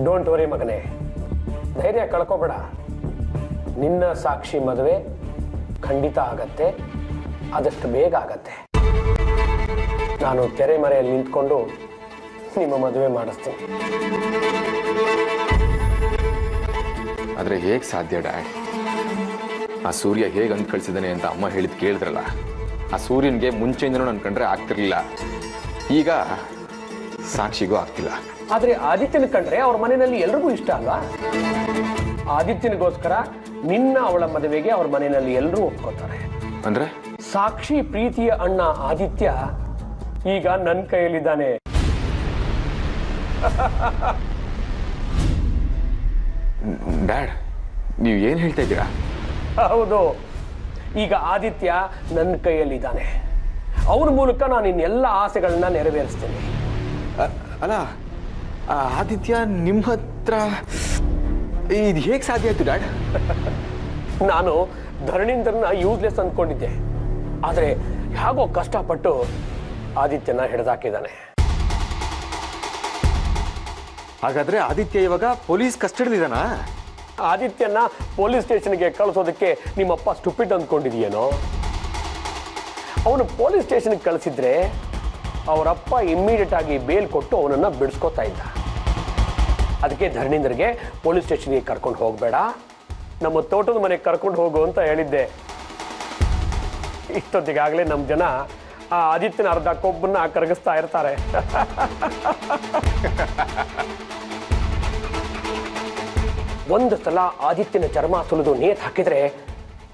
Don't worry ಮಗನೇ, ಧೈರ್ಯ ಕಳ್ಕೊಬೇಡ. ನಿನ್ನ ಸಾಕ್ಷಿ ಮದುವೆ ಖಂಡಿತ ಆಗತ್ತೆ, ಆದಷ್ಟು ಬೇಗ ಆಗತ್ತೆ. ನಾನು ತೆರೆಮರೆಯಲ್ಲಿ ನಿಂತ್ಕೊಂಡು ನಿಮ್ಮ ಮದುವೆ ಮಾಡಿಸ್ತೀನಿ. ಆದರೆ ಹೇಗೆ ಸಾಧ್ಯ ಡ್ಯಾಡ್? ಆ ಸೂರ್ಯ ಹೇಗೆ ಅಂದ್ ಕಳಿಸಿದ್ದಾನೆ ಅಂತ ಅಮ್ಮ ಹೇಳಿದ್ ಕೇಳಿದ್ರಲ್ಲ, ಆ ಸೂರ್ಯನಿಗೆ ಮುಂಚೆಯಿಂದನೂ ನಾನು ಕಂಡ್ರೆ ಆಗ್ತಿರ್ಲಿಲ್ಲ, ಈಗ ಸಾಕ್ಷಿಗೂ ಆಗ್ತಿಲ್ಲ. ಆದರೆ ಆದಿತ್ಯನ ಕಂಡ್ರೆ ಅವ್ರ ಮನೆಯಲ್ಲಿ ಎಲ್ರಿಗೂ ಇಷ್ಟ ಅಲ್ವಾ? ಆದಿತ್ಯನಿಗೋಸ್ಕರ ನಿನ್ನ ಅವಳ ಮದುವೆಗೆ ಅವ್ರ ಮನೆಯಲ್ಲಿ ಎಲ್ಲರೂ ಒಪ್ಕೋತಾರೆ. ಅಂದ್ರೆ ಸಾಕ್ಷಿ ಪ್ರೀತಿಯ ಅಣ್ಣ ಆದಿತ್ಯ ಈಗ ನನ್ನ ಕೈಯಲ್ಲಿದ್ದಾನೆ. ಡ್ಯಾಡ್, ನೀವು ಏನು ಹೇಳ್ತಾ ಇದ್ದೀರಾ? ಹೌದು, ಈಗ ಆದಿತ್ಯ ನನ್ನ ಕೈಯಲ್ಲಿದ್ದಾನೆ. ಅವನ ಮೂಲಕ ನಾನು ಇನ್ನೆಲ್ಲ ಆಸೆಗಳನ್ನ ನೆರವೇರಿಸ್ತೇನೆ. ಅಲ್ಲ, ಆದಿತ್ಯ ನಿಮ್ಮ ಹತ್ರ ಇದು ಹೇಗೆ ಸಾಧ್ಯ ಆಯ್ತು ಡ್ಯಾಡ್? ನಾನು ಧರಣೀಂದ್ರನ ಯೂಸ್ಲೆಸ್ ಅಂದ್ಕೊಂಡಿದ್ದೆ, ಆದರೆ ಹೇಗೋ ಕಷ್ಟಪಟ್ಟು ಆದಿತ್ಯನ ಹಿಡಿದಾಕಿದ್ದಾನೆ. ಹಾಗಾದ್ರೆ ಆದಿತ್ಯ ಇವಾಗ ಪೊಲೀಸ್ ಕಸ್ಟಡಿಲಿದ್ದಾನಾ? ಆದಿತ್ಯನ ಪೊಲೀಸ್ ಸ್ಟೇಷನ್ಗೆ ಕಳಿಸೋದಕ್ಕೆ ನಿಮ್ಮಪ್ಪ ಸ್ಟುಪಿಡ್ ಅಂದ್ಕೊಂಡಿದೆಯೇನೋ? ಅವನು ಪೊಲೀಸ್ ಸ್ಟೇಷನ್ಗೆ ಕಳಿಸಿದ್ರೆ ಅವರಪ್ಪ ಇಮ್ಮಿಡಿಯೇಟ್ ಆಗಿ ಬೇಲ್ ಕೊಟ್ಟು ಅವನನ್ನು ಬಿಡಿಸ್ಕೊತಾ ಇದ್ದ. ಅದಕ್ಕೆ ಧರಣೀಂದ್ರಗೆ ಪೊಲೀಸ್ ಸ್ಟೇಷನ್ಗೆ ಕರ್ಕೊಂಡು ಹೋಗಬೇಡ, ನಮ್ಮ ತೋಟದ ಮನೆಗೆ ಕರ್ಕೊಂಡು ಹೋಗು ಅಂತ ಹೇಳಿದ್ದೆ. ಇಷ್ಟೊತ್ತಿಗಾಗಲೇ ನಮ್ಮ ಜನ ಆ ಆದಿತ್ಯನ ಅರ್ಧ ಕೊಬ್ಬನ್ನ ಕರಗಿಸ್ತಾ ಇರ್ತಾರೆ. ಒಂದು ಸಲ ಆದಿತ್ಯನ ಚರ್ಮ ಸುಲಿದು ನೇತ್ ಹಾಕಿದ್ರೆ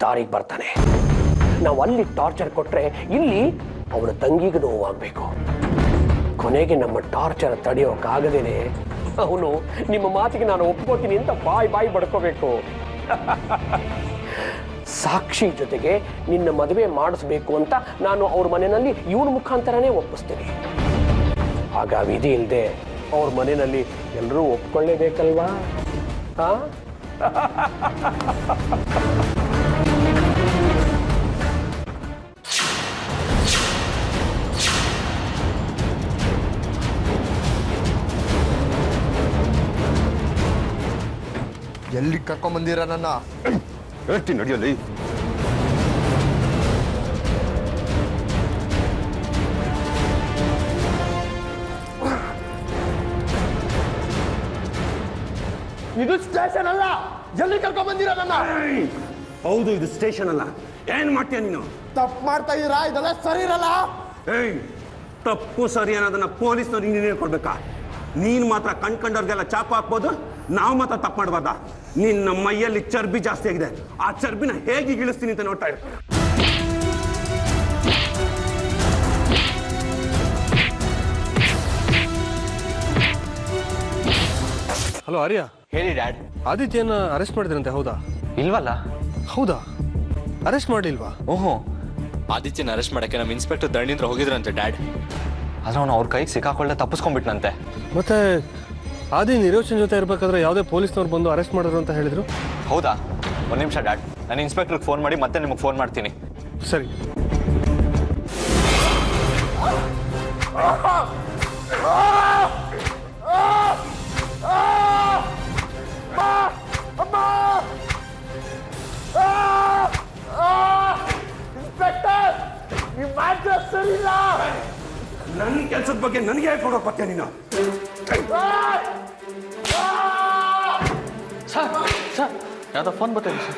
ದಾರಿಗೆ ಬರ್ತಾನೆ. ನಾವು ಅಲ್ಲಿ ಟಾರ್ಚರ್ ಕೊಟ್ರೆ ಇಲ್ಲಿ ಅವನ ತಂಗಿಗೆ ನೋವಾಗಬೇಕು. ಕೊನೆಗೆ ನಮ್ಮ ಟಾರ್ಚರ್ ತಡೆಯೋಕ್ಕಾಗದೇನೆ ಅವನು ನಿಮ್ಮ ಮಾತಿಗೆ ನಾನು ಒಪ್ಕೋತೀನಿ ಅಂತ ಬಾಯಿ ಬಡ್ಕೋಬೇಕು. ಸಾಕ್ಷಿ ಜೊತೆಗೆ ನಿನ್ನ ಮದುವೆ ಮಾಡಿಸ್ಬೇಕು ಅಂತ ನಾನು ಅವ್ರ ಮನೆಯಲ್ಲಿ ಇವನ ಮುಖಾಂತರನೇ ಒಪ್ಪಿಸ್ತೀನಿ. ಆಗ ವಿಧಿ ಇಲ್ಲದೆ ಅವ್ರ ಮನೆಯಲ್ಲಿ ಎಲ್ಲರೂ ಒಪ್ಕೊಳ್ಳೇಬೇಕಲ್ವಾ? ಎಲ್ಲಿ ಕರ್ಕೊಂಬಂದಿರ ನನ್ನ? ಹೇಳ್ತೀನಿ ನಡಿಯಲ್ಲಿ. ಇದು ಸ್ಟೇಷನ್ ಅಲ್ಲ, ಎಲ್ಲಿ ಕರ್ಕೊಂಬಂದಿರ ನನ್ನ? ಹೌದು, ಇದು ಸ್ಟೇಷನ್ ಅಲ್ಲ. ಏನ್ ಮಾಡ್ತೀಯ ನೀನು? ತಪ್ಪು ಮಾಡ್ತಾ ಇದೀರಾ, ಇದೆಲ್ಲ ಸರಿ ಇರಲ್ಲ. ಏಯ್, ತಪ್ಪು ಸರಿ ಅನ್ನೋದನ್ನ ಪೊಲೀಸ್ನವ್ರಿಗೆ ನೀನೇ ಕೊಡ್ಬೇಕಾ? ನೀನ್ ಮಾತ್ರ ಕಂಡ್ಕಂಡವ್ರಿಗೆಲ್ಲ ಚಾಕು ಹಾಕ್ಬೋದು, ನಾವು ಮಾತ್ರ ತಪ್ಪು ಮಾಡಬಾರ್ದ? ನಿನ್ನ ಮೈಯಲ್ಲಿ ಚರ್ಬಿ ಜಾಸ್ತಿ ಆಗಿದೆ, ಆ ಚರ್ಬಿನ ಹೇಗೆ ಇಳಿಸ್ತೀನಿ ಅಂತ ನೋಡ್ತಾ ಇರ್ತೀನಿ. ಹಲೋ ಆರ್ಯ. ಹೇಳಿ ಡ್ಯಾಡ್. ಆದಿತ್ಯನ ಅರೆಸ್ಟ್ ಮಾಡಿದ್ರಂತೆ, ಹೌದಾ? ಇಲ್ವಲ್ಲ. ಹೌದಾ? ಅರೆಸ್ಟ್ ಮಾಡಿಲ್ವಾ? ಓಹೋ, ಆದಿತ್ಯನ ಅರೆಸ್ಟ್ ಮಾಡಕ್ಕೆ ನಮ್ಮ ಇನ್ಸ್ಪೆಕ್ಟರ್ ಧರಣೀಂದ್ರ ಹೋಗಿದ್ರಂತೆ ಡ್ಯಾಡ್. ಆದ್ರೆ ಅವನು ಅವ್ರ ಕೈಗೆ ಸಿಕ್ಕಾಕೊಳ್ಳೆ ತಪ್ಪಿಸ್ಕೊಂಡ್ಬಿಟ್ನಂತೆ. ಮತ್ತೆ ಆದಿ ನಿರೋಷನ್ ಜೊತೆ ಇರ್ಬೇಕಾದ್ರೆ ಯಾವುದೇ ಪೊಲೀಸ್ನವ್ರು ಬಂದು ಅರೆಸ್ಟ್ ಮಾಡಿದ್ರು ಅಂತ ಹೇಳಿದ್ರು. ಹೌದಾ? ಒಂದು ನಿಮಿಷ ಡ್ಯಾಡ್, ನಾನು ಇನ್ಸ್ಪೆಕ್ಟರ್ಗೆ ಫೋನ್ ಮಾಡಿ ಮತ್ತೆ ನಿಮಗೆ ಫೋನ್ ಮಾಡ್ತೀನಿ. ಸರಿ. ಇನ್ಸ್ಪೆಕ್ಟರ್, ನಿಮ್ಮ ಅಡ್ರೆಸ್ ಸರಿ ಇಲ್ಲ. ನನ್ನ ಕೆಲಸದ ಬಗ್ಗೆ ನನಗೆ ಹೇಳ್ಕೊಡೋಕೆ ಬರ್ತೀಯ ನೀನು? ಸರ್ ಸರ್, ಯಾವುದೋ ಫೋನ್ ಬರ್ತಾಯಿದೆ ಸರ್.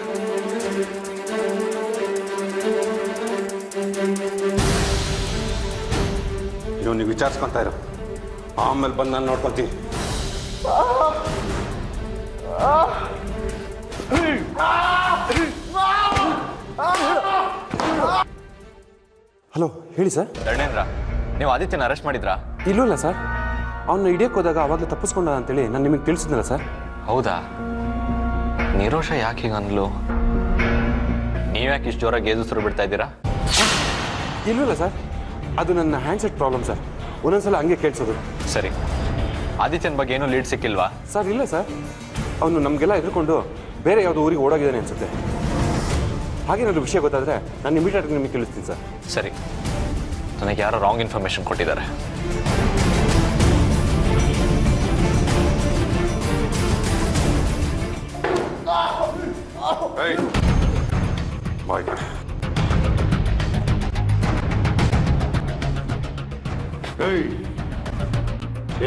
ಇನ್ನು ನೀವು ವಿಚಾರಿಸ್ಕೊತಾ ಇರೋ, ಆಮೇಲೆ ಬಂದು ನಾನು ನೋಡ್ಕೊಳ್ತೀನಿ. ಹಲೋ, ಹೇಳಿ ಸರ್. ಧರಣೇಂದ್ರ, ನೀವು ಆದಿತ್ಯನ ಅರೆಸ್ಟ್ ಮಾಡಿದ್ರಾ? ಇಲ್ಲೂ ಸರ್, ಅವನ್ನ ಹಿಡಿಯೋಕೆ ಹೋದಾಗ ಅವಾಗಲೇ ತಪ್ಪಿಸ್ಕೊಂಡ ಅಂತೇಳಿ ನಾನು ನಿಮಗೆ ತಿಳಿಸಿದ್ನಲ್ಲ ಸರ್. ಹೌದಾ? ನಿರೋಷ ಯಾಕೆ ಹೀಗೆ ಅನ್ಲು? ನೀವ್ಯಾಕೆ ಇಷ್ಟು ಜೋರಾಗಿ ಗೇಜು ಬಿಡ್ತಾ ಇದ್ದೀರಾ? ಇಲ್ಲೂ ಸರ್, ಅದು ನನ್ನ ಹ್ಯಾಂಡ್ಸೆಟ್ ಪ್ರಾಬ್ಲಮ್ ಸರ್, ಒಂದೊಂದ್ಸಲ ಹಂಗೆ ಕೇಳಿಸೋದು. ಸರಿ, ಆದಿತ್ಯನ ಬಗ್ಗೆ ಏನೂ ಲೀಡ್ ಸಿಕ್ಕಿಲ್ವಾ? ಸರ್ ಇಲ್ಲ ಸರ್, ಅವನು ನಮಗೆಲ್ಲ ಎದುರ್ಕೊಂಡು ಬೇರೆ ಯಾವುದೋ ಊರಿಗೆ ಓಡೋಗಿದ್ದಾನೆ ಅನ್ಸುತ್ತೆ. ಹಾಗೇನಾದ್ರು ವಿಷಯ ಗೊತ್ತಾದರೆ ನಾನು ಇಮಿಡಿಯೇಟಾಗಿ ನಿಮಗೆ ತಿಳಿಸ್ತೀನಿ ಸರ್. ಸರಿ, ನನಗೆ ಯಾರೋ ರಾಂಗ್ ಇನ್ಫಾರ್ಮೇಶನ್ ಕೊಟ್ಟಿದ್ದಾರೆ. ಬಾಯ್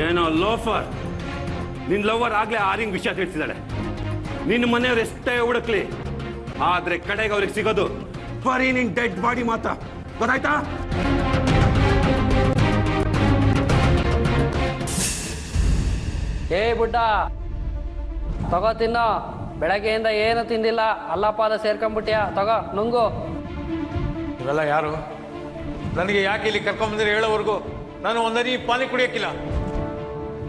ಏನೋ ಲೋಫರ್, ನಿನ್ ಲವರ್ ಆಗ್ಲೇ ಆರಿಂಗ್ ವಿಷಯ ತಿಳಿಸಿದಾಳೆ. ನಿನ್ನ ಮನೆಯವ್ರು ಎಷ್ಟೇ ಹುಡುಕ್ಲಿ, ಆದ್ರೆ ಕಡೆಗೆ ಅವ್ರಿಗೆ ಸಿಗೋದು ಬರೀ ನಿನ್ ಡೆಡ್ ಬಾಡಿ ಮಾತ್ರ. ಗೊತ್ತಾಯ್ತಾ? ಏ ಬುಡ್ಡ, ತಗೋ ತಿನ್ನೋ. ಬೆಳಗ್ಗೆಯಿಂದ ಏನು ತಿಂದಿಲ್ಲ, ಅಲ್ಲಪಾದ ಸೇರ್ಕೊಂಡ್ಬಿಟ್ಯಾ. ತಗೋ ನುಂಗು. ಇವೆಲ್ಲ ಯಾರು? ನನಗೆ ಯಾಕೆ ಇಲ್ಲಿ ಕರ್ಕೊಂಬಂದ್ರೆ ಹೇಳೋವರೆಗೂ ನಾನು ಒಂದರಿ ಪಾನಿ ಕುಡಿಯೋಕ್ಕಿಲ್ಲ.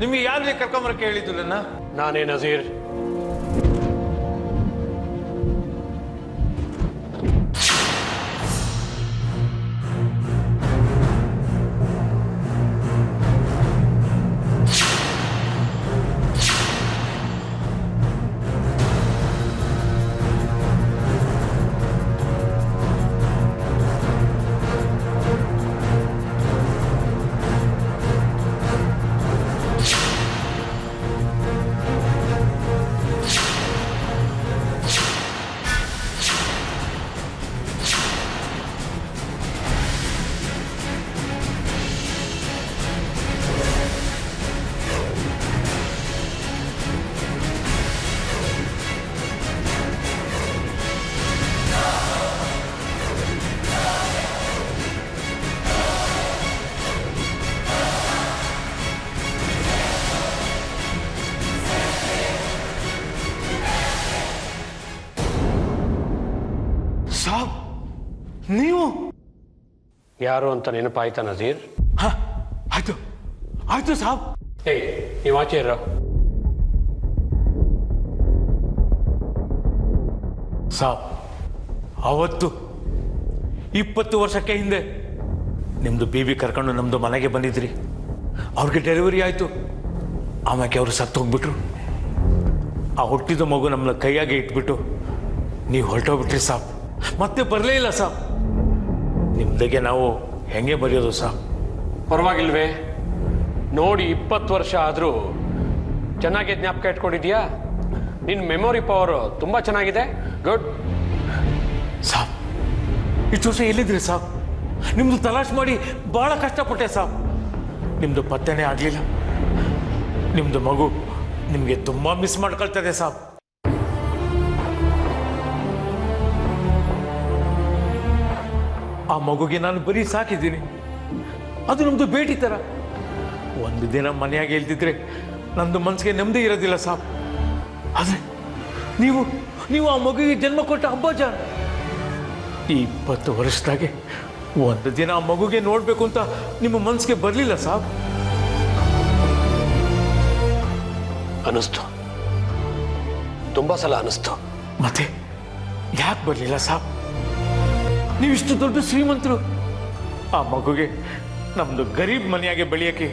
ನಿಮಗೆ ಯಾರು ಇಲ್ಲಿ ಕರ್ಕೊಂಬರಕ್ಕೆ ಹೇಳಿದ್ದು ನನ್ನ? ನಾನೇ ನಜೀರ್. ಸಾಬ್, ನೀವು ಯಾರು ಅಂತ ನೆನಪಾಯ್ತಾ ನಜೀರ್? ಆಯ್ತು ಆಯ್ತು ಸಾಬ್. ಏಯ್, ನೀವು ಆಚೆ ಇರೋ. ಸಾಬ್, ಅವತ್ತು 20 ವರ್ಷಕ್ಕೆ ಹಿಂದೆ ನಿಮ್ದು ಬೇಬಿ ಕರ್ಕೊಂಡು ನಮ್ದು ಮನೆಗೆ ಬಂದಿದ್ರಿ. ಅವ್ರಿಗೆ ಡೆಲಿವರಿ ಆಯ್ತು. ಆಮ್ಯಾಕೆ ಅವರು ಸತ್ತು ಹೋಗ್ಬಿಟ್ರು. ಆ ಹುಟ್ಟಿದ ಮಗು ನಮ್ಮನ್ನ ಕೈಯಾಗೆ ಇಟ್ಬಿಟ್ಟು ನೀವು ಹೊರಟೋಗ್ಬಿಟ್ರಿ ಸಾಬ್. ಮತ್ತೆ ಬರಲೇ ಇಲ್ಲ ಸಾಬ್. ನಿಮ್ದಾಗೆ ನಾವು ಹೆಂಗೆ ಬರೆಯೋದು ಸಾಬ್? ಪರವಾಗಿಲ್ವೇ? ನೋಡಿ, 20 ವರ್ಷ ಆದರೂ ಚೆನ್ನಾಗಿ ಜ್ಞಾಪಕ ಇಟ್ಕೊಂಡಿದ್ಯಾ? ನಿನ್ನ ಮೆಮೊರಿ ಪವರ್ ತುಂಬ ಚೆನ್ನಾಗಿದೆ. ಗುಡ್. ಸಾಬ್, ಇಷ್ಟು ವರ್ಷ ಎಲ್ಲಿದ್ರಿ ಸಾಬ್? ನಿಮ್ದು ತಲಾಶ್ ಮಾಡಿ ಬಹಳ ಕಷ್ಟಪಟ್ಟೆ ಸಾಬ್. ನಿಮ್ದು ಪತ್ತೆನೇ ಆಗಲಿಲ್ಲ. ನಿಮ್ದು ಮಗು ನಿಮಗೆ ತುಂಬಾ ಮಿಸ್ ಮಾಡ್ಕೊಳ್ತದೆ ಸಾಬ್. ಆ ಮಗುಗೆ ನಾನು ಬರೀ ಸಾಕಿದ್ದೀನಿ. ಅದು ನಮ್ದು ಬೇಟಿ ತರ. ಒಂದು ದಿನ ಮನೆಯಾಗೆ ಇಲ್ದಿದ್ರೆ ನಂದು ಮನಸ್ಸಿಗೆ ನೆಮ್ಮದಿ ಇರೋದಿಲ್ಲ ಸಾಬ್. ಆದ್ರೆ ನೀವು ನೀವು ಆ ಮಗುವಿಗೆ ಜನ್ಮ ಕೊಟ್ಟ ಅಬ್ಬಾಜಾನ್. ಈ 20 ವರ್ಷದಾಗೆ ಒಂದು ದಿನ ಆ ಮಗುಗೆ ನೋಡ್ಬೇಕು ಅಂತ ನಿಮ್ಮ ಮನಸ್ಸಿಗೆ ಬರಲಿಲ್ಲ ಸಾಬ್? ಅನಿಸ್ತು, ತುಂಬಾ ಸಲ ಅನಿಸ್ತು. ಮತ್ತೆ ಯಾಕೆ ಬರಲಿಲ್ಲ ಸಾಬ್? ನೀವಿಷ್ಟು ದೊಡ್ಡ ಶ್ರೀಮಂತರು. ಆ ಮಗುಗೆ ನಮ್ದು ಗರೀಬ್ ಮನೆಯಾಗೆ ಬೆಳೆಯಕ್ಕೆ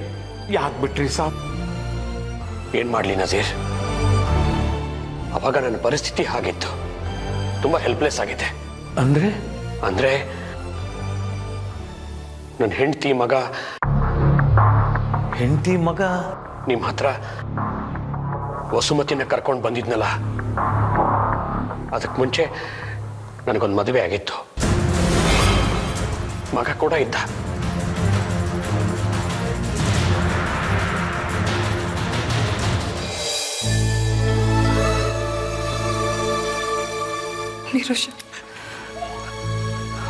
ಯಾಕೆ ಬಿಟ್ರಿ ಸಾಬ್? ಏನ್ ಮಾಡ್ಲಿ ನಜೀರ್, ಅವಾಗ ನನ್ನ ಪರಿಸ್ಥಿತಿ ಹಾಗಿತ್ತು. ತುಂಬಾ ಹೆಲ್ಪ್ಲೆಸ್ ಆಗಿದೆ. ಅಂದ್ರೆ ಅಂದ್ರೆ ನನ್ನ ಹೆಂಡತಿ ಮಗ ನಿಮ್ಮ ಹತ್ರ ವಸುಮತಿನ ಕರ್ಕೊಂಡು ಬಂದಿದ್ನಲ್ಲ, ಅದಕ್ಕೆ ಮುಂಚೆ ನನಗೊಂದು ಮದುವೆ ಆಗಿತ್ತು. ಮಗ ಕೂಡ ಇದ್ದ. ನಿರೋಷ,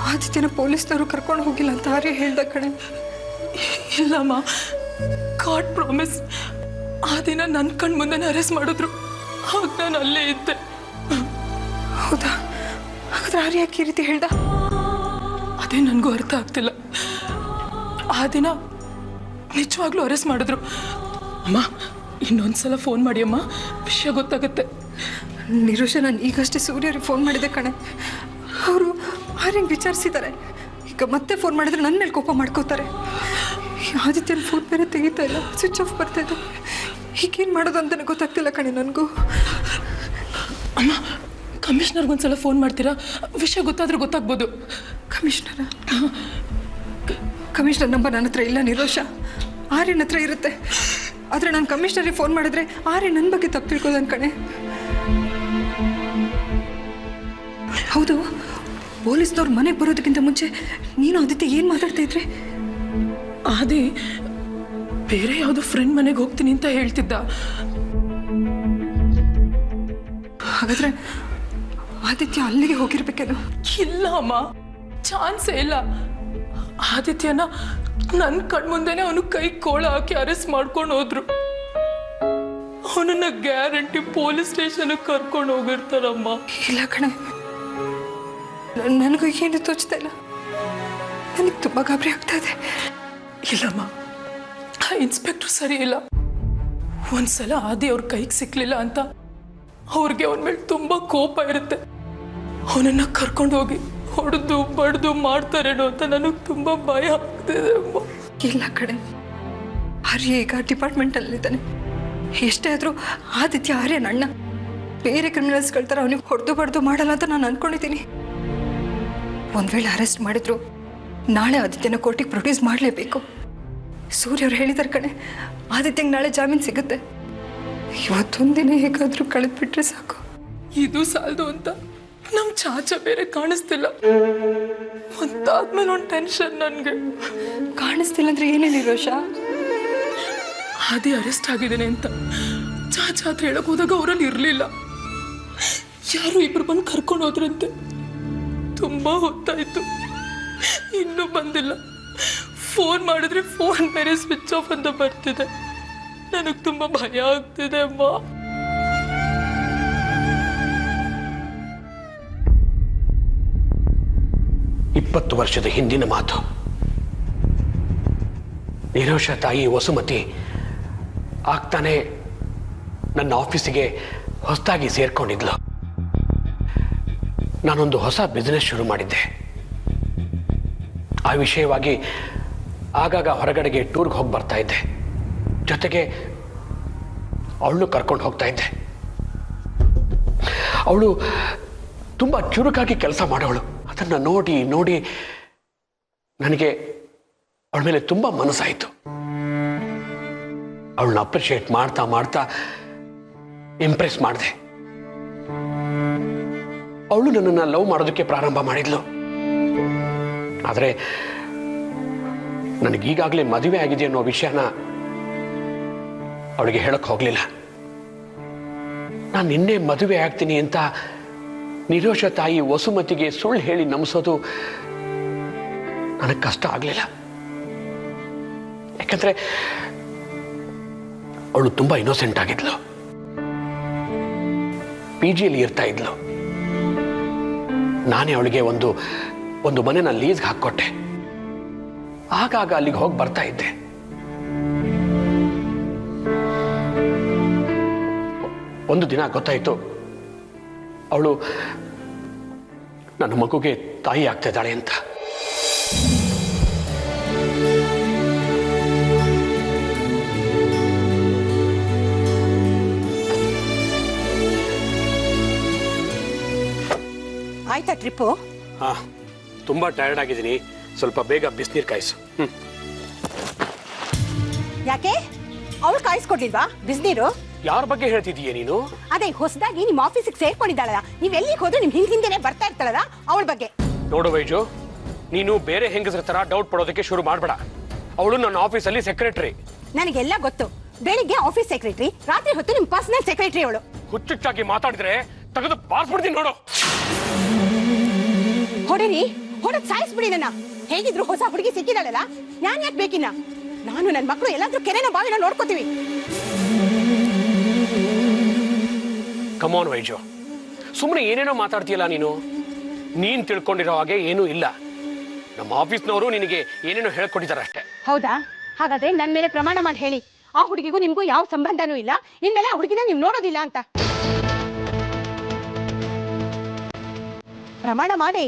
ಆದಿತ್ಯನ ಪೊಲೀಸ್ನವರು ಕರ್ಕೊಂಡು ಹೋಗಿಲ್ಲ ಅಂತ ಆರ್ಯ ಹೇಳ್ದ ಕಣೆ. ಇಲ್ಲಮ್ಮ, ಗಾಡ್ ಪ್ರಾಮಿಸ್. ಆ ದಿನ ನನ್ನ ಕಣ್ ಮುಂದೆ ಅರೆಸ್ಟ್ ಮಾಡಿದ್ರು. ಆಗ ನಾನು ಅಲ್ಲೇ ಇದ್ದೆ. ಹೌದಾ? ಹಾಗಾದ್ರೆ ಆರ್ಯ ಯಾಕೆ ಈ ರೀತಿ ಹೇಳ್ದ? ಅದೇ ನನಗೂ ಅರ್ಥ ಆಗ್ತಿಲ್ಲ. ಆ ದಿನ ನಿಜವಾಗ್ಲೂ ಅರೆಸ್ಟ್ ಮಾಡಿದ್ರು. ಅಮ್ಮ, ಇನ್ನೊಂದ್ಸಲ ಫೋನ್ ಮಾಡಿ ಅಮ್ಮ, ವಿಷಯ ಗೊತ್ತಾಗುತ್ತೆ. ನಿರೋಷ, ನಾನು ಈಗಷ್ಟೇ ಸೂರ್ಯರಿಗೆ ಫೋನ್ ಮಾಡಿದೆ ಕಣೆ. ಅವರು ಆರ್ಯಂಗೆ ವಿಚಾರಿಸಿದ್ದಾರೆ. ಈಗ ಮತ್ತೆ ಫೋನ್ ಮಾಡಿದ್ರೆ ನನ್ನ ಮೇಲೆ ಕೋಪ ಮಾಡ್ಕೋತಾರೆ. ಆದಿತ್ಯನ ಫೋನ್ ಬೇರೆ ತೆಗಿತಾ ಇಲ್ಲ, ಸ್ವಿಚ್ ಆಫ್ ಬರ್ತಾ ಇದೆ. ಈಗೇನು ಮಾಡೋದು ಅಂತಲೇ ಗೊತ್ತಾಗ್ತಿಲ್ಲ ಕಣೆ ನನಗೂ. ಅಮ್ಮ, ಕಮಿಷನರ್ಗೊಂದ್ಸಲ ಫೋನ್ ಮಾಡ್ತೀರಾ? ವಿಷಯ ಗೊತ್ತಾದ್ರೆ ಗೊತ್ತಾಗ್ಬೋದು. ಕಮಿಷನರ್ ನಂಬರ್ ನನ್ನ ಹತ್ರ ಇಲ್ಲ ನಿರೋಷ. ಆರ್ಯನ ಹತ್ರ ಇರುತ್ತೆ. ಆದರೆ ನಾನು ಕಮಿಷನರಿಗೆ ಫೋನ್ ಮಾಡಿದ್ರೆ ಆರ್ಯ ನನ್ನ ಬಗ್ಗೆ ತಪ್ಪು ತಿಳ್ಕೋದನ್ ಕಣೆ. ಹೌದು, ಪೊಲೀಸ್ನವ್ರು ಮನೆಗೆ ಬರೋದಕ್ಕಿಂತ ಮುಂಚೆ ನೀನು ಆದಿತ್ಯ ಏನು ಮಾತಾಡ್ತಾ ಇದ್ರಿ? ಆದಿ ಬೇರೆ ಯಾವುದೋ ಫ್ರೆಂಡ್ ಮನೆಗೆ ಹೋಗ್ತೀನಿ ಅಂತ ಹೇಳ್ತಿದ್ದ. ಹಾಗಾದ್ರೆ ಆದಿತ್ಯ ಅಲ್ಲಿಗೆ ಹೋಗಿರ್ಬೇಕೇನೋ? ಇಲ್ಲ ಅಮ್ಮ, ಚಾನ್ಸೇ ಇಲ್ಲ. ಆದಿತ್ಯನ ನನ್ನ ಕಣ್ಮುಂದೆನೆ ಅವನು ಕೈ ಕೋಳ ಹಾಕಿ ಅರೆಸ್ಟ್ ಮಾಡ್ಕೊಂಡು ಹೋದ್ರು. ಅವನನ್ನ ಗ್ಯಾರಂಟಿ ಪೊಲೀಸ್ ಸ್ಟೇಷನ್ ಕರ್ಕೊಂಡು ಹೋಗಿರ್ತಾರಮ್ಮ. ಇಲ್ಲ ಕಣೆ, ನನಗೂ ಏನು ತೋಚ್ತಾ ಇಲ್ಲ. ನನಗೆ ತುಂಬ ಗಾಬರಿ ಆಗ್ತಾ ಇದೆ. ಇಲ್ಲಮ್ಮ, ಆ ಇನ್ಸ್ಪೆಕ್ಟರ್ ಸರಿ ಇಲ್ಲ. ಒಂದ್ಸಲ ಆದಿ ಅವ್ರ ಕೈಗೆ ಸಿಕ್ಲಿಲ್ಲ ಅಂತ ಅವ್ರಿಗೆ ಅವನ ಮೇಲೆ ತುಂಬ ಕೋಪ ಇರುತ್ತೆ. ಅವನನ್ನ ಕರ್ಕೊಂಡು ಹೋಗಿ ಹೊಡೆದು ಬಡ್ದು ಮಾಡ್ತಾರೇನೋ ಅಂತ ನನಗೆ ತುಂಬ ಭಯ ಆಗ್ತಿದೆ ಅಮ್ಮ. ಇಲ್ಲ ಕಣೆ, ಆರ್ಯ ಈಗ ಡಿಪಾರ್ಟ್ಮೆಂಟಲ್ಲಿದ್ದಾನೆ. ಎಷ್ಟೇ ಆದರೂ ಆದಿತ್ಯ ಆರ್ಯನ ಅಣ್ಣ. ಬೇರೆ ಕ್ರಿಮಿನಲ್ಸ್ಗಳ ಥರ ಅವನಿಗೆ ಹೊಡೆದು ಬಡ್ದು ಮಾಡಲ್ಲ ಅಂತ ನಾನು ಅಂದ್ಕೊಂಡಿದ್ದೀನಿ. ಒಂದು ವೇಳೆ ಅರೆಸ್ಟ್ ಮಾಡಿದ್ರು ನಾಳೆ ಆದಿತ್ಯನ ಕೋರ್ಟಿಗೆ ಪ್ರೊಡ್ಯೂಸ್ ಮಾಡಲೇಬೇಕು. ಸೂರ್ಯ ಅವ್ರು ಹೇಳಿದಾರೆ ಕಣೆ, ಆದಿತ್ಯಂಗೆ ನಾಳೆ ಜಾಮೀನು ಸಿಗುತ್ತೆ. ಇವತ್ತೊಂದಿನ ಹೇಗಾದರೂ ಕಳೆದ್ಬಿಟ್ರೆ ಸಾಕು. ಇದು ಸಾಲದು ಅಂತ ನಮ್ಮ ಚಾಚಾ ಬೇರೆ ಕಾಣಿಸ್ತಿಲ್ಲ. ಒಂದಾದ್ಮೇಲೆ ಒಂದು ಟೆನ್ಷನ್ ನನಗೆ. ಕಾಣಿಸ್ತಿಲ್ಲ ಅಂದ್ರೆ ಏನೇಳಿ ರೋಷ? ಆದಿ ಅರೆಸ್ಟ್ ಆಗಿದ್ದೇನೆ ಅಂತ ಚಾಚಾ ಹತ್ರ ಹೇಳಕ್ ಹೋದಾಗ ಅವರಲ್ಲಿ ಇರಲಿಲ್ಲ. ಯಾರು ಇಬ್ರು ಬಂದು ಕರ್ಕೊಂಡು ಹೋದ್ರಂತೆ. ತುಂಬಾ ಹೊತ್ತಾಯ್ತು, ಇನ್ನೂ ಬಂದಿಲ್ಲ. ಫೋನ್ ಮಾಡಿದ್ರೆ ಫೋನ್ ಬೇರೆ ಸ್ವಿಚ್ ಆಫ್ ಅಂತ ಬರ್ತಿದೆ. ನನಗೆ ತುಂಬಾ ಭಯ ಆಗ್ತಿದೆ ಅಮ್ಮ. 20 ವರ್ಷದ ಹಿಂದಿನ ಮಾತು. ನಿರೋಷ ತಾಯಿ ವಸುಮತಿ ಆಗ್ತಾನೆ ನನ್ನ ಆಫೀಸಿಗೆ ಹೊಸದಾಗಿ ಸೇರ್ಕೊಂಡಿದ್ಲು. ನಾನೊಂದು ಹೊಸ ಬಿಸ್ನೆಸ್ ಶುರು ಮಾಡಿದ್ದೆ. ಆ ವಿಷಯವಾಗಿ ಆಗಾಗ ಹೊರಗಡೆಗೆ ಟೂರ್ಗೆ ಹೋಗಿ ಬರ್ತಾ ಇದ್ದೆ. ಜೊತೆಗೆ ಅವಳು ಕರ್ಕೊಂಡು ಹೋಗ್ತಾ ಇದ್ದೆ. ಅವಳು ತುಂಬ ಚುರುಕಾಗಿ ಕೆಲಸ ಮಾಡೋಳು. ಅದನ್ನು ನೋಡಿ ನೋಡಿ ನನಗೆ ಅವಳ ಮೇಲೆ ತುಂಬ ಮನಸ್ಸಾಯಿತು. ಅವಳನ್ನ ಅಪ್ರಿಷಿಯೇಟ್ ಮಾಡ್ತಾ ಮಾಡ್ತಾ ಇಂಪ್ರೆಸ್ ಮಾಡಿದೆ. ಅವಳು ನನ್ನನ್ನು ಲವ್ ಮಾಡೋದಕ್ಕೆ ಪ್ರಾರಂಭ ಮಾಡಿದ್ಲು. ಆದರೆ ನನಗೀಗಾಗಲೇ ಮದುವೆ ಆಗಿದೆ ಅನ್ನೋ ವಿಷಯನ ಅವಳಿಗೆ ಹೇಳಕ್ಕೆ ಹೋಗಲಿಲ್ಲ. ನಾನು ನಿನ್ನೆ ಮದುವೆ ಆಗ್ತೀನಿ ಅಂತ ನಿರೋಷ ತಾಯಿ ವಸುಮತಿಗೆ ಸುಳ್ಳು ಹೇಳಿ ನಂಬಿಸೋದು ನನಗೆ ಕಷ್ಟ ಆಗಲಿಲ್ಲ. ಯಾಕಂದ್ರೆ ಅವಳು ತುಂಬಾ ಇನ್ನೋಸೆಂಟ್ ಆಗಿದ್ಲು. PGಯಲ್ಲಿ ಇರ್ತಾ ಇದ್ಲು. ನಾನೇ ಅವಳಿಗೆ ಒಂದು ಮನೆನ ಲೀಸ್ಗೆ ಹಾಕ್ಕೊಟ್ಟೆ. ಆಗಾಗ ಅಲ್ಲಿಗೆ ಹೋಗಿ ಬರ್ತಾ ಇದ್ದೆ. ಒಂದು ದಿನ ಗೊತ್ತಾಯಿತು, ಅವಳು ನನ್ನ ಮಗುಗೆ ತಾಯಿ ಆಗ್ತಾ ಇದ್ದಾಳೆ ಅಂತ. ಆಯ್ತಾ ಟ್ರಿಪ್ಪು? ಹಾ, ತುಂಬಾ ಟಯರ್ಡ್ ಆಗಿದ್ದೀನಿ. ಸ್ವಲ್ಪ ಬೇಗ ಬಿಸಿನೀರು ಕಾಯಿಸು. ಯಾಕೆ ಅವಳು ಕಾಯಿಸ್ಕೊಡ್ಲಿಲ್ವಾ ಬಿಸಿನೀರು? ಯಾರ ಬಗ್ಗೆ ಹೇಳ್ತಿದೀಯ ನೀನು? ಅದೇ ಹೊಸದಾಗಿ ನಿಮ್ಮ ಆಫೀಸಿಗೆ ಸೇರ್ಕೊಂಡಿದ್ದಾಳಲ್ಲ, ನೀವ್ ಎಲ್ಲಿಗೆ ಹೋದ್ರು ನಿಮ್ ಹಿಂದಿಂದೇನೆ ಬರ್ತಾ ಇರ್ತಾಳಲ್ಲ ಅವಳ ಬಗ್ಗೆ. ನೋಡು ವೈಜು, ನೀನು ಬೇರೆ ಹೆಂಗಸರ ತರ ಡೌಟ್ ಪಡೋದಕ್ಕೆ ಶುರು ಮಾಡ್ಬೇಡ. ಅವಳು ನನ್ನ ಆಫೀಸಲ್ಲಿ ಸೆಕ್ರೆಟರಿ. ನನಗೆಲ್ಲ ಗೊತ್ತು. ಬೆಳಿಗ್ಗೆ ಆಫೀಸ್ ಸೆಕ್ರೆಟರಿ, ರಾತ್ರಿ ಹೊತ್ತು ನಿಮ್ ಪರ್ಸನಲ್ ಸೆಕ್ರೆಟರಿ ಅವಳು. ಹುಚ್ಚುಚ್ಚಾಗಿ ಮಾತಾಡಿದ್ರೆ ತೆಗೆದು ಬಾರ್ಸ್ಬಿಡ್ತೀನಿ ನೋಡು. ಹೊಡಿರಿ, ಹೊಡೆದ್ ಸಾಯಿಸ್ಬಿಡಿ ನನ್ನ. ಹೇಗಿದ್ರು ಹೊಸ ಹುಡುಗಿ ಸಿಕ್ಕಿದಾಳಲ್ಲ, ನಾನ್ ಯಾಕೆ ಬೇಕಿನ್ನ? ನಾನು ನನ್ನ ಮಕ್ಕಳು ಎಲ್ಲಾದ್ರೂ ಕೆರೆನ ಬಾವಿನ ನೋಡ್ಕೋತೀವಿ. ಕಮಾನ್ ವೈಜು, ಸುಮ್ಮನೆ ಏನೇನೋ ಮಾತಾಡ್ತೀಯಲ್ಲ ನೀನು. ನೀನ್ ತಿಳ್ಕೊಂಡಿರೋ ಹಾಗೆ ಏನೂ ಇಲ್ಲ. ನಮ್ಮ ಆಫೀಸ್ನವರು ನಿನಗೆ ಏನೇನೋ ಹೇಳ್ಕೊಟ್ಟಿದ್ದಾರೆ ಅಷ್ಟೇ. ಹೌದಾ? ಹಾಗಾದ್ರೆ ನನ್ ಮೇಲೆ ಪ್ರಮಾಣ ಮಾಡಿ ಹೇಳಿ, ಆ ಹುಡುಗಿಗೂ ನಿಮ್ಗೂ ಯಾವ ಸಂಬಂಧನೂ ಇಲ್ಲ, ಇನ್ಮೇಲೆ ಆ ಹುಡುಗಿನ ನೀವು ನೋಡೋದಿಲ್ಲ ಅಂತ. ಪ್ರಮಾಣ ಮಾಡಿ.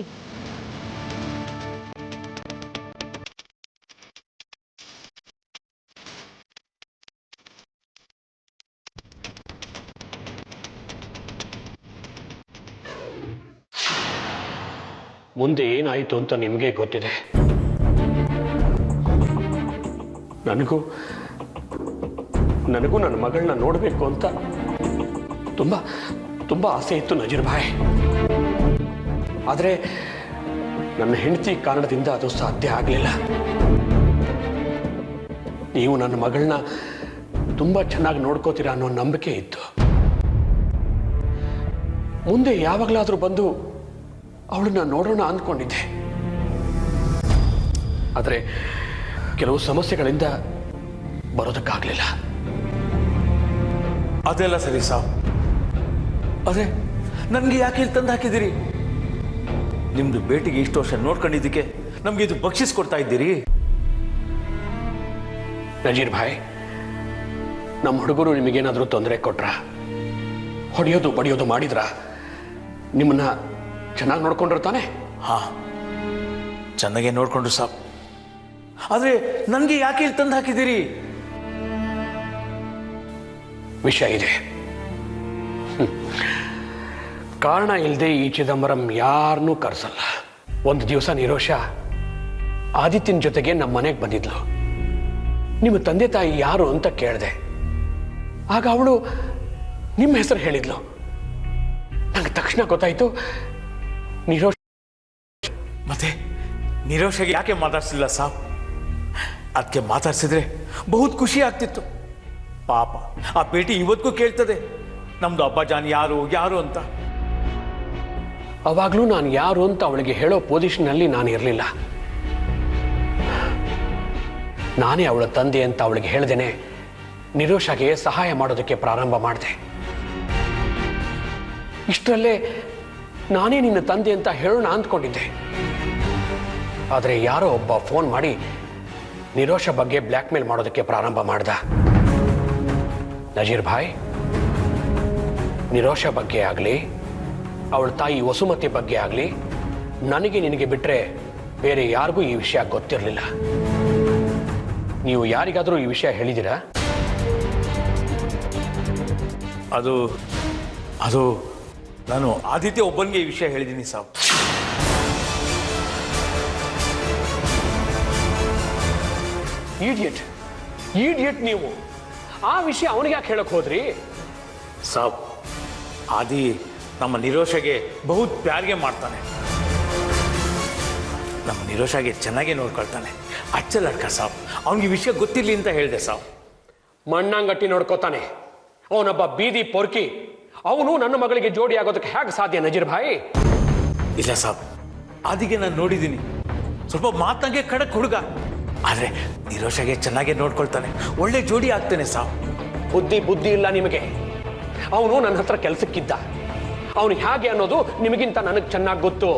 ಮುಂದೆ ಏನಾಯಿತು ಅಂತ ನಿಮಗೆ ಗೊತ್ತಿದೆ. ನನಗೂ ನನ್ನ ಮಗಳನ್ನ ನೋಡಬೇಕು ಅಂತ ತುಂಬಾ ತುಂಬಾ ಆಸೆ ಇತ್ತು ನಜೀರ್ ಭಾಯ್. ಆದರೆ ನನ್ನ ಹೆಂಡತಿ ಕಾರಣದಿಂದ ಅದು ಸಾಧ್ಯ ಆಗಲಿಲ್ಲ. ನೀವು ನನ್ನ ಮಗಳನ್ನ ತುಂಬ ಚೆನ್ನಾಗಿ ನೋಡ್ಕೋತೀರಾ ಅನ್ನೋ ನಂಬಿಕೆ ಇತ್ತು. ಮುಂದೆ ಯಾವಾಗಲಾದರೂ ಬಂದು ಅವಳನ್ನ ನೋಡೋಣ ಅಂದ್ಕೊಂಡಿದ್ದೆ. ಆದರೆ ಕೆಲವು ಸಮಸ್ಯೆಗಳಿಂದ ಬರೋದಕ್ಕಾಗಲಿಲ್ಲ. ಅದೆಲ್ಲ ಸರಿ ಸಾವ್. ಅದೇ ನನಗೆ ಯಾಕೆ ಇಲ್ಲಿ ತಂದು ಹಾಕಿದ್ದೀರಿ? ನಿಮ್ದು ಭೇಟಿಗೆ ಇಷ್ಟು ವರ್ಷ ನೋಡ್ಕೊಂಡಿದ್ದಕ್ಕೆ ನಮ್ಗೆ ಇದು ಬಕ್ಷಿಸ್ಕೊಡ್ತಾ ಇದ್ದೀರಿ? ನಜೀರ್ ಭಾಯ್, ನಮ್ಮ ಹುಡುಗರು ನಿಮಗೇನಾದರೂ ತೊಂದರೆ ಕೊಟ್ರ, ಹೊಡೆಯೋದು ಬಡಿಯೋದು ಮಾಡಿದ್ರ, ನಿಮ್ಮನ್ನ ಚೆನ್ನಾಗಿ ನೋಡ್ಕೊಂಡಿರ್ತಾನೆ? ಹಾ, ಚೆನ್ನಾಗೇ ನೋಡ್ಕೊಂಡ್ರು ಸಾಬ್. ಆದ್ರೆ ನನಗೆ ಯಾಕೆ ಇಲ್ಲಿ ತಂದು ಹಾಕಿದ್ದೀರಿ? ವಿಷಯ ಇದೆ. ಕಾರಣ ಇಲ್ಲದೆ ಈ ಚಿದಂಬರಂ ಯಾರನ್ನೂ ಕರೆಸಲ್ಲ. ಒಂದು ದಿವಸ ನಿರೋಷ ಆದಿತ್ಯನ ಜೊತೆಗೆ ನಮ್ಮ ಮನೆಗೆ ಬಂದಿದ್ಲು. ನಿಮ್ಮ ತಂದೆ ತಾಯಿ ಯಾರು ಅಂತ ಕೇಳಿದೆ. ಆಗ ಅವಳು ನಿಮ್ಮ ಹೆಸರು ಹೇಳಿದ್ಲು. ನಂಗೆ ತಕ್ಷಣ ಗೊತ್ತಾಯ್ತು ನಿರೋಷ. ಮತ್ತೆ ನಿರೋಷಗೆ ಯಾಕೆ ಮಾತಾಡ್ಸಿಲ್ಲ ಸಾಬ್? ಅದಕ್ಕೆ ಮಾತಾಡ್ಸಿದ್ರೆ ಬಹುತ್ ಖುಷಿ ಆಗ್ತಿತ್ತು. ಪಾಪ ಆ ಭೇಟಿ ಇವತ್ತಿಗೂ ಕೇಳ್ತದೆ, ನಮ್ದು ಅಬ್ಬಾಜಾನ್ ಯಾರು ಯಾರು ಅಂತ. ಅವಾಗಲೂ ನಾನು ಯಾರು ಅಂತ ಅವಳಿಗೆ ಹೇಳೋ ಪೊಸಿಷನ್ನಲ್ಲಿ ನಾನು ಇರಲಿಲ್ಲ. ನಾನೇ ಅವಳ ತಂದೆ ಅಂತ ಅವಳಿಗೆ ಹೇಳ್ದೇನೆ ನಿರೋಷಾಗೆ ಸಹಾಯ ಮಾಡೋದಕ್ಕೆ ಪ್ರಾರಂಭ ಮಾಡಿದೆ. ಇಷ್ಟರಲ್ಲೇ ನಾನೇ ನಿನ್ನ ತಂದೆ ಅಂತ ಹೇಳೋಣ ಅಂದ್ಕೊಂಡಿದ್ದೆ. ಆದರೆ ಯಾರೋ ಒಬ್ಬ ಫೋನ್ ಮಾಡಿ ನಿರೋಷ ಬಗ್ಗೆ ಬ್ಲ್ಯಾಕ್ ಮೇಲ್ ಮಾಡೋದಕ್ಕೆ ಪ್ರಾರಂಭ ಮಾಡ್ದ. ನಜೀರ್ ಭಾಯ್, ನಿರೋಷ ಬಗ್ಗೆ ಆಗಲಿ, ಅವಳ ತಾಯಿ ವಸುಮತಿ ಬಗ್ಗೆ ಆಗಲಿ, ನನಗೆ ನಿನಗೆ ಬಿಟ್ಟರೆ ಬೇರೆ ಯಾರಿಗೂ ಈ ವಿಷಯ ಗೊತ್ತಿರಲಿಲ್ಲ. ನೀವು ಯಾರಿಗಾದರೂ ಈ ವಿಷಯ ಹೇಳಿದ್ದೀರಾ? ಅದು ನಾನು ಆದಿತ್ಯ ಒಬ್ಬನಿಗೆ ಈ ವಿಷಯ ಹೇಳಿದ್ದೀನಿ ಸಾಬ್. ಈಡಿಯಟ್ ನೀವು. ಆ ವಿಷಯ ಅವನಿಗೆ ಯಾಕೆ ಹೇಳಕ್ ಹೋದ್ರಿ? ಸಾಬ್, ಆದಿ ನಮ್ಮ ನಿರೋಷಗೆ ಬಹುತ್ ಪ್ಯಾರಿಗೆ ಮಾಡ್ತಾನೆ. ನಮ್ಮ ನಿರೋಷಾಗೆ ಚೆನ್ನಾಗೇ ನೋಡ್ಕೊಳ್ತಾನೆ. ಅಚ್ಚ ಲಡ್ಕ ಸಾಬ್. ಅವನಿಗೆ ವಿಷಯ ಗೊತ್ತಿರಲಿ ಅಂತ ಹೇಳಿದೆ ಸಾಬ್. ಮಣ್ಣಂಗಟ್ಟಿ ನೋಡ್ಕೋತಾನೆ. ಅವನೊಬ್ಬ ಬೀದಿ ಪೊರ್ಕಿ. ಅವನು ನನ್ನ ಮಗಳಿಗೆ ಜೋಡಿ ಆಗೋದಕ್ಕೆ ಹೇಗೆ ಸಾಧ್ಯ ನಜೀರ್ ಭಾಯ್? ಇಲ್ಲ ಸಾಬ್, ಆದಿಗೆ ನಾನು ನೋಡಿದ್ದೀನಿ. ಸ್ವಲ್ಪ ಮಾತಂಗೆ ಖಡಕ್ ಹುಡುಗ, ಆದ್ರೆ ನಿರೋಷಾಗೆ ಚೆನ್ನಾಗೇ ನೋಡ್ಕೊಳ್ತಾನೆ. ಒಳ್ಳೆ ಜೋಡಿ ಆಗ್ತಾನೆ ಸಾಬ್. ಬುದ್ಧಿ ಇಲ್ಲ ನಿಮಗೆ. ಅವನು ನನ್ನ ಹತ್ರ ಕೆಲಸಕ್ಕಿದ್ದ. ಅವನು ಹೇಗೆ ಅನ್ನೋದು ನಿಮಗಿಂತ ನನಗೆ ಚೆನ್ನಾಗಿ ಗೊತ್ತು.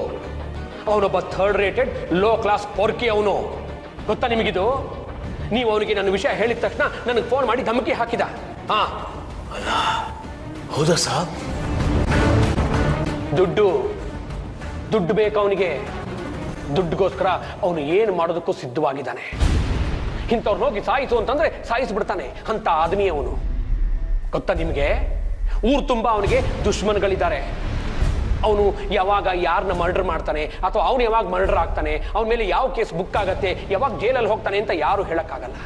ಅವನೊಬ್ಬ ಥರ್ಡ್ ರೇಟೆಡ್ ಲೋ ಕ್ಲಾಸ್ ಪೊರ್ಕಿ. ಅವನು ಗೊತ್ತಾ ನಿಮಗಿದು? ನೀವು ಅವನಿಗೆ ನನ್ನ ವಿಷಯ ಹೇಳಿದ ತಕ್ಷಣ ನನಗೆ ಫೋನ್ ಮಾಡಿ ಧಮಕಿ ಹಾಕಿದ. ಅಲ್ಲ, ಹೌದಾ ಸಾಬ್? ದುಡ್ಡು ಬೇಕು ಅವನಿಗೆ. ದುಡ್ಡುಗೋಸ್ಕರ ಅವನು ಏನು ಮಾಡೋದಕ್ಕೂ ಸಿದ್ಧವಾಗಿದ್ದಾನೆ. ಇಂಥವ್ರು ಹೋಗಿ ಸಾಯಿಸು ಅಂತಂದ್ರೆ ಸಾಯಿಸ್ಬಿಡ್ತಾನೆ. ಅಂತ ಆದ್ಮಿ ಅವನು. ಗೊತ್ತಾ ನಿಮಗೆ? ಊರು ತುಂಬಾ ಅವನಿಗೆ ದುಶ್ಮನ್ಗಳಿದ್ದಾರೆ. ಅವನು ಯಾವಾಗ ಯಾರನ್ನ ಮರ್ಡರ್ ಮಾಡ್ತಾನೆ ಅಥವಾ ಅವನು ಯಾವಾಗ ಮರ್ಡರ್ ಆಗ್ತಾನೆ, ಅವನ ಮೇಲೆ ಯಾವ ಕೇಸ್ ಬುಕ್ ಆಗತ್ತೆ, ಯಾವಾಗ ಜೈಲಲ್ಲಿ ಹೋಗ್ತಾನೆ ಅಂತ ಯಾರು ಹೇಳಕ್ಕಾಗಲ್ಲ.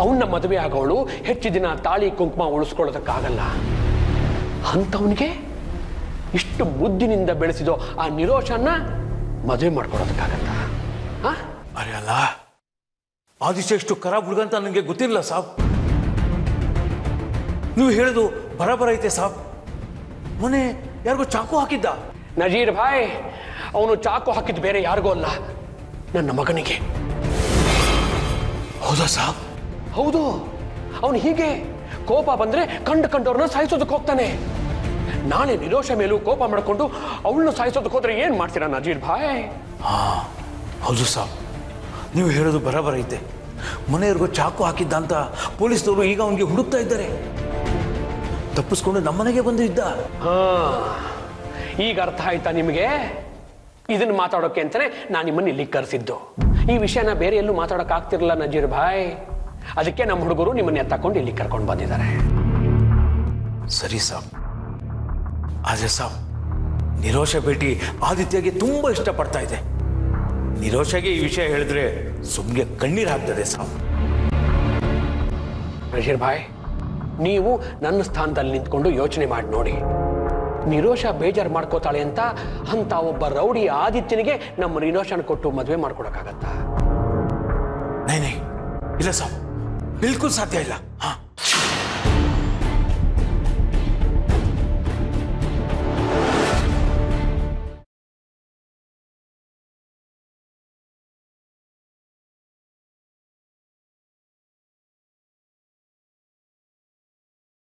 ಅವನ್ನ ಮದುವೆ ಆಗೋಳು ಹೆಚ್ಚು ದಿನ ತಾಳಿ ಕುಂಕುಮ ಉಳಿಸ್ಕೊಳ್ಳೋದಕ್ಕಾಗಲ್ಲ. ಅಂಥವನಿಗೆ ಇಷ್ಟು ಮುದ್ದಿನಿಂದ ಬೆಳೆಸಿದೋ ಆ ನಿರೋಷನ್ನ ಮದುವೆ ಮಾಡ್ಕೊಡೋದಕ್ಕಾಗತ್ತ? ಅರೆ ಅಲ್ಲ, ಆದಿತ್ಯ ಎಷ್ಟು ಖರಾಬ್ ಹುಡುಗ ಅಂತ ನನಗೆ ಗೊತ್ತಿರಲಿಲ್ಲ ಸಾಬ್. ನೀವು ಹೇಳೋದು ಬರಬರ ಐತೆ ಸಾಬ್. ಮೊನ್ನೆ ಯಾರಿಗೂ ಚಾಕು ಹಾಕಿದ್ದ. ನಜೀರ್ ಭಾಯ್, ಅವನು ಚಾಕು ಹಾಕಿದ್ದು ಬೇರೆ ಯಾರಿಗೂ ಅಲ್ಲ, ನನ್ನ ಮಗನಿಗೆ. ಹೌದಾ ಸಾಬ್? ಹೌದು. ಅವನು ಹೀಗೆ ಕೋಪ ಬಂದ್ರೆ ಕಂಡವ್ರನ್ನ ಸಾಯಿಸೋದಕ್ಕೆ ಹೋಗ್ತಾನೆ. ನಾಳೆ ನಿರೋಷ ಮೇಲೂ ಕೋಪ ಮಾಡಿಕೊಂಡು ಅವಳನ್ನು ಸಾಯಿಸೋದಕ್ಕೆ ಹೋದ್ರೆ ಏನ್ ಮಾಡ್ತೀರಾ ನಜೀರ್ ಭಾಯ್? ಹಾ, ಹೌದು ಸಾಬ್, ನೀವು ಹೇಳೋದು ಬರಬರ ಐತೆ. ಮನೆಯವ್ರಿಗೂ ಚಾಕು ಹಾಕಿದ್ದ ಅಂತ ಪೊಲೀಸ್ನವರು ಈಗ ಅವನಿಗೆ ಹುಡುಕ್ತಾ ಇದ್ದಾರೆ. ತಪ್ಪಿಸ್ಕೊಂಡು ನಮ್ಮನೆಗೆ ಬಂದು ಇದ್ದ. ಈಗ ಅರ್ಥ ಆಯ್ತಾ ನಿಮಗೆ? ಇದನ್ನ ಮಾತಾಡೋಕೆ ಅಂತಾನೆ ನಾನು ನಿಮ್ಮನ್ನ ಇಲ್ಲಿಗೆ ಕರೆಸಿದ್ದು. ಈ ವಿಷಯನ ಬೇರೆ ಎಲ್ಲೂ ಮಾತಾಡೋಕೆ ಆಗ್ತಿರಲಿಲ್ಲ ನಜೀರ್ ಭಾಯ್. ಅದಕ್ಕೆ ನಮ್ಮ ಹುಡುಗರು ನಿಮ್ಮನ್ನ ತಕೊಂಡು ಇಲ್ಲಿ ಕರ್ಕೊಂಡು ಬಂದಿದ್ದಾರೆ. ಸರಿ ಸಾಬ್. ಆದ್ರೆ ಸಾಬ್, ನಿರೋಷ ಭೇಟಿ ಆದಿತ್ಯಗೆ ತುಂಬಾ ಇಷ್ಟಪಡ್ತಾ ಇದೆ. ನಿರೋಷಗೆ ಈ ವಿಷಯ ಹೇಳಿದ್ರೆ ಸುಮ್ಗೆ ಕಣ್ಣೀರು ಹಾಕ್ತದೆ ಸಾಬ್. ನಜೀರ್ ಭಾಯ್, ನೀವು ನನ್ನ ಸ್ಥಾನದಲ್ಲಿ ನಿಂತ್ಕೊಂಡು ಯೋಚನೆ ಮಾಡಿ ನೋಡಿ. ನಿರೋಷ ಬೇಜಾರು ಮಾಡ್ಕೋತಾಳೆ ಅಂತ ಒಬ್ಬ ರೌಡಿ ಆದಿತ್ಯನಿಗೆ ನಮ್ಮ ನಿರೋಷನ ಕೊಟ್ಟು ಮದುವೆ ಮಾಡ್ಕೊಡಕ್ಕಾಗತ್ತಾ? ನೈ ಇಲ್ಲ ಸಾಬ್, ಬಿಲ್ಕುಲ್ ಸಾಧ್ಯ ಇಲ್ಲ. ಹಾ